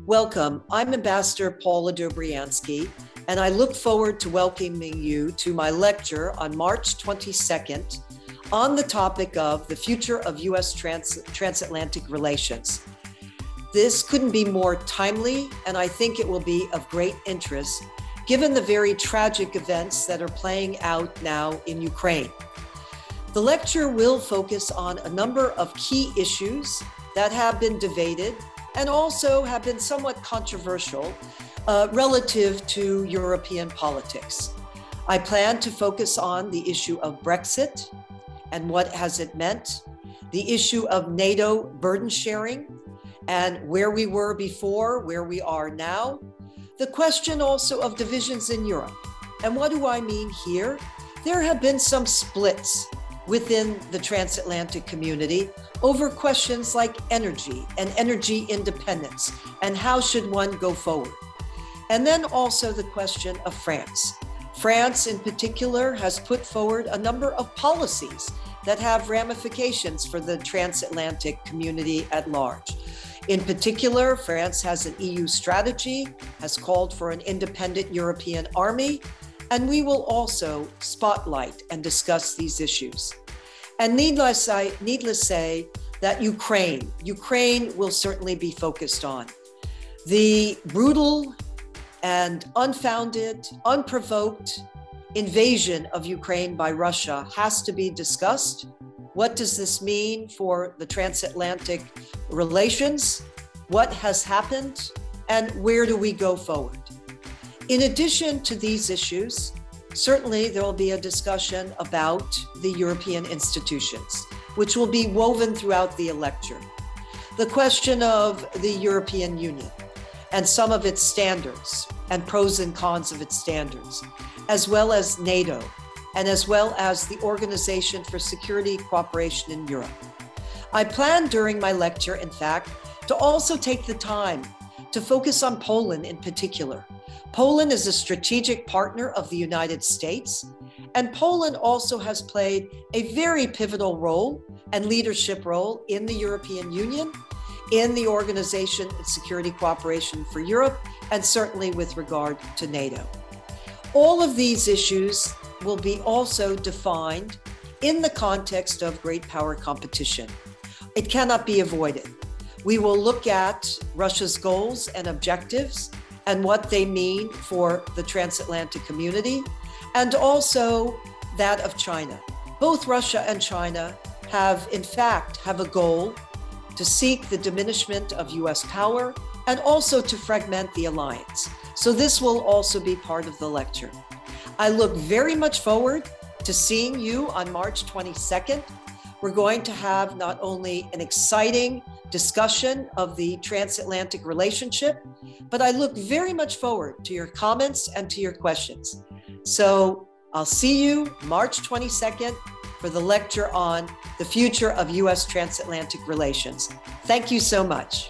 Welcome. I'm Ambassador Pauli Dobriansky, and I look forward to welcoming you to my lecture on March 22nd on the topic of the future of U.S. transatlantic relations. This couldn't be more timely, and I think it will be of great interest given the very tragic events that are playing out now in Ukraine. The lecture will focus on a number of key issues that have been debated and also have been somewhat controversial relative to European politics. I plan to focus on the issue of Brexit and what has it meant, the issue of NATO burden sharing and where we were before, where we are now, the question also of divisions in Europe. And what do I mean here? There have been some splits within the transatlantic community over questions like energy and energy independence and how should one go forward. And then also the question of France. France in particular has put forward a number of policies that have ramifications for the transatlantic community at large. In particular, France has an EU strategy, has called for an independent European army, and we will also spotlight and discuss these issues. And needless say that Ukraine will certainly be focused on. The brutal and unfounded, unprovoked invasion of Ukraine by Russia has to be discussed. What does this mean for the transatlantic relations? What has happened? And where do we go forward? In addition to these issues, certainly there will be a discussion about the European institutions, which will be woven throughout the lecture. The question of the European Union and some of its standards and pros and cons of its standards, as well as NATO, and as well as the Organization for Security Cooperation in Europe. I plan during my lecture, in fact, to also take the time to focus on Poland in particular. Poland is a strategic partner of the United States, and Poland also has played a very pivotal role and leadership role in the European Union, in the Organization for Security Cooperation for Europe, and certainly with regard to NATO. All of these issues will be also defined in the context of great power competition. It cannot be avoided. We will look at Russia's goals and objectives and what they mean for the transatlantic community, and also that of China. Both Russia and China have a goal to seek the diminishment of US power and also to fragment the alliance. So this will also be part of the lecture. I look very much forward to seeing you on March 22nd. We're going to have not only an exciting discussion of the transatlantic relationship, but I look very much forward to your comments and to your questions. So I'll see you March 22nd for the lecture on the future of US transatlantic relations. Thank you so much.